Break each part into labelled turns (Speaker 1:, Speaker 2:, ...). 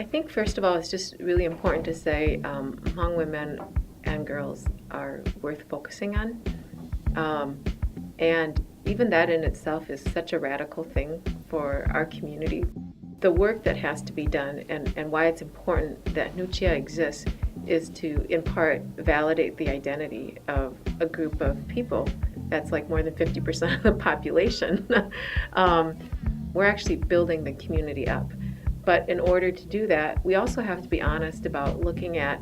Speaker 1: think first of all, it's just really important to say Hmong women and girls are worth focusing on. And even that in itself is such a radical thing for our community. The work that has to be done and why it's important that Nuchia exists is to, in part, validate the identity of a group of people. That's like more than 50% of the population. We're actually building the community up. But in order to do that, we also have to be honest about looking at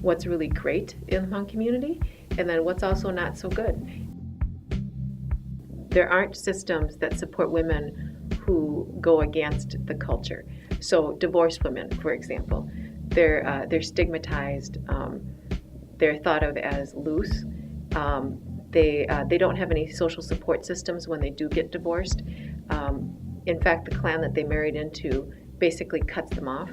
Speaker 1: what's really great in the Hmong community and then what's also not so good. There aren't systems that support women who go against the culture. So divorced women, for example, they're stigmatized. They're thought of as loose. They don't have any social support systems when they do get divorced. In fact, the clan that they married into basically cuts them off.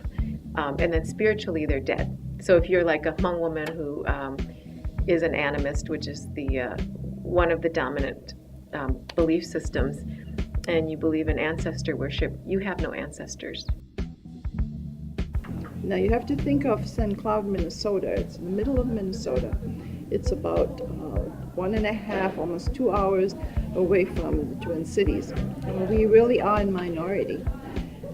Speaker 1: And then spiritually, they're dead. So if you're like a Hmong woman who is an animist, which is the one of the dominant belief systems, and you believe in ancestor worship, you have no ancestors.
Speaker 2: Now you have to think of St. Cloud, Minnesota. It's in the middle of Minnesota. It's about 1.5, almost 2 hours away from the Twin Cities. And we really are in minority.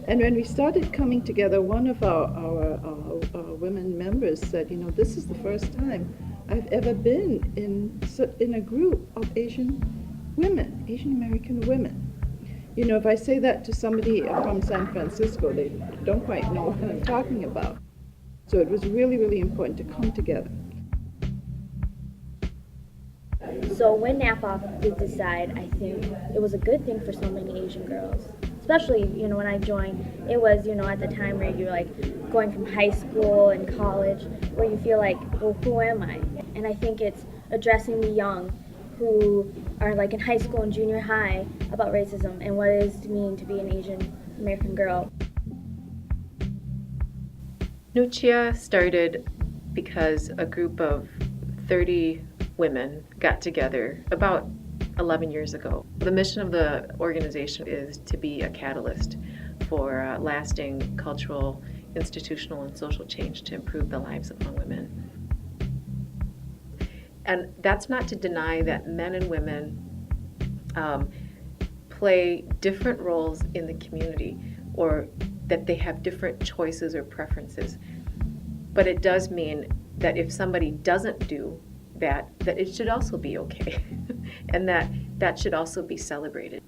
Speaker 2: And when we started coming together, one of our women members said, you know, this is the first time I've ever been in a group of Asian women, Asian American women. You know, if I say that to somebody from San Francisco, they don't quite know what I'm talking about. So it was really, really important to come together.
Speaker 3: So when NAPOC did decide, I think it was a good thing for so many Asian girls. Especially, you know, when I joined, it was, you know, at the time where you're like going from high school and college, where you feel like, well, who am I? And I think it's addressing the young who are like in high school and junior high about racism and what it is to mean to be an Asian American girl.
Speaker 1: Nuchia started because a group of 30 women got together about 11 years ago. The mission of the organization is to be a catalyst for lasting cultural, institutional, and social change to improve the lives of Hmong women. And that's not to deny that men and women play different roles in the community or that they have different choices or preferences. But it does mean that if somebody doesn't do that it should also be okay and that should also be celebrated.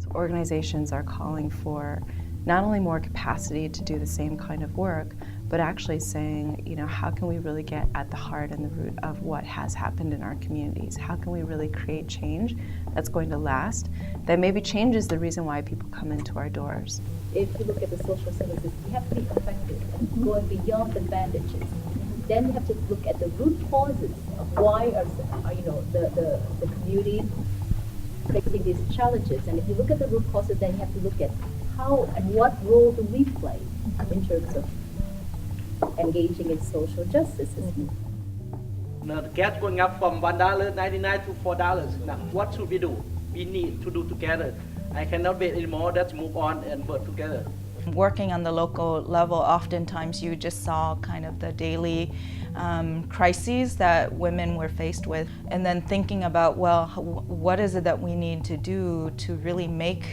Speaker 4: So organizations are calling for not only more capacity to do the same kind of work, but actually saying, you know, how can we really get at the heart and the root of what has happened in our communities? How can we really create change that's going to last, that maybe changes the reason why people come into our doors?
Speaker 5: If you look at the social services, we have to be effective, going beyond the bandages. Then we have to look at the root causes of why are the community facing these challenges. And if you look at the root causes, then you have to look at how and what role do we play in terms of engaging in social justice.
Speaker 6: Now, the gas going up from $1.99 to $4. Now, what should we do? We need to do together. I cannot wait anymore. Let's move on and work together.
Speaker 7: Working on the local level, oftentimes you just saw kind of the daily crises that women were faced with, and then thinking about, well, what is it that we need to do to really make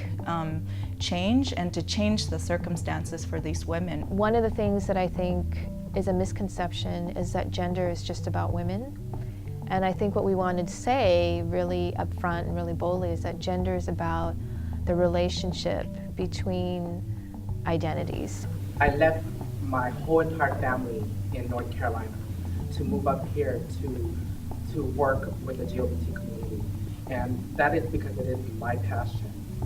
Speaker 7: change and to change the circumstances for these women.
Speaker 8: One of the things that I think is a misconception is that gender is just about women. And I think what we wanted to say really upfront and really boldly is that gender is about the relationship between identities.
Speaker 9: I left my whole entire family in North Carolina to move up here to work with the LGBT community. And that is because it is my passion.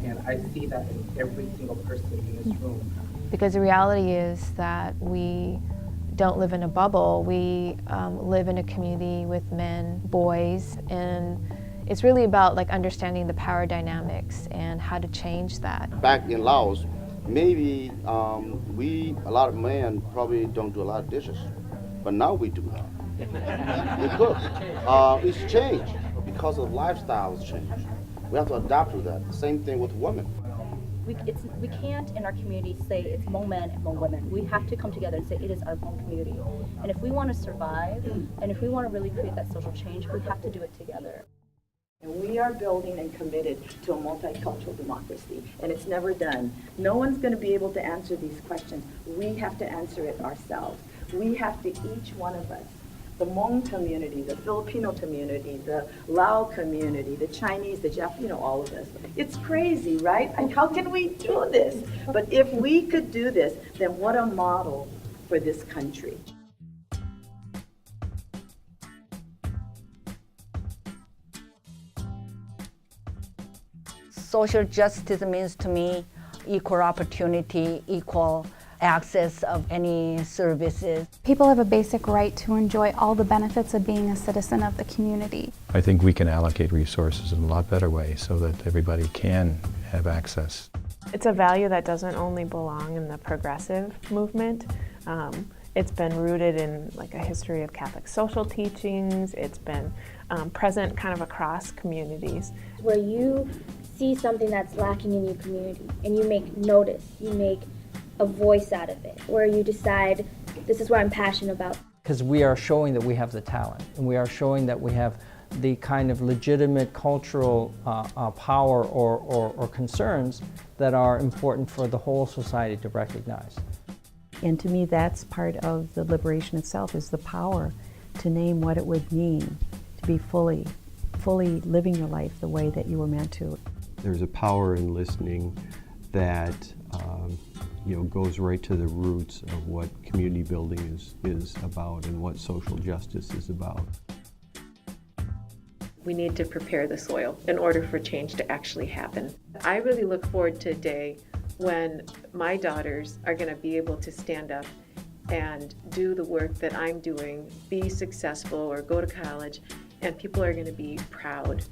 Speaker 9: And I see that in every single person in this room.
Speaker 8: Because the reality is that we don't live in a bubble. We live in a community with men, boys, and it's really about like understanding the power dynamics and how to change that.
Speaker 10: Back in Laos, maybe a lot of men probably don't do a lot of dishes, but now we do that. We cook. It's changed because of lifestyles change. We have to adapt to that. Same thing with women.
Speaker 5: We can't in our community say it's Hmong men and Hmong women. We have to come together and say it is our Hmong community. And if we want to survive, and if we want to really create that social change, we have to do it together.
Speaker 2: And we are building and committed to a multicultural democracy, and it's never done. No one's going to be able to answer these questions. We have to answer it ourselves. We have to, each one of us, the Hmong community, the Filipino community, the Lao community, the Chinese, the Japanese, all of us. It's crazy, right? And how can we do this? But if we could do this, then what a model for this country.
Speaker 11: Social justice means to me equal opportunity, equal access of any services.
Speaker 12: People have a basic right to enjoy all the benefits of being a citizen of the community.
Speaker 13: I think we can allocate resources in a lot better way so that everybody can have access.
Speaker 14: It's a value that doesn't only belong in the progressive movement. It's been rooted in like a history of Catholic social teachings. It's been present kind of across communities.
Speaker 3: Where you see something that's lacking in your community and you make notice, you make a voice out of it, where you decide, this is what I'm passionate about.
Speaker 15: Because we are showing that we have the talent, and we are showing that we have the kind of legitimate cultural power or concerns that are important for the whole society to recognize.
Speaker 16: And to me, that's part of the liberation itself, is the power to name what it would mean to be fully living your life the way that you were meant to.
Speaker 17: There's a power in listening that goes right to the roots of what community building is about and what social justice is about.
Speaker 1: We need to prepare the soil in order for change to actually happen. I really look forward to a day when my daughters are going to be able to stand up and do the work that I'm doing, be successful or go to college, and people are going to be proud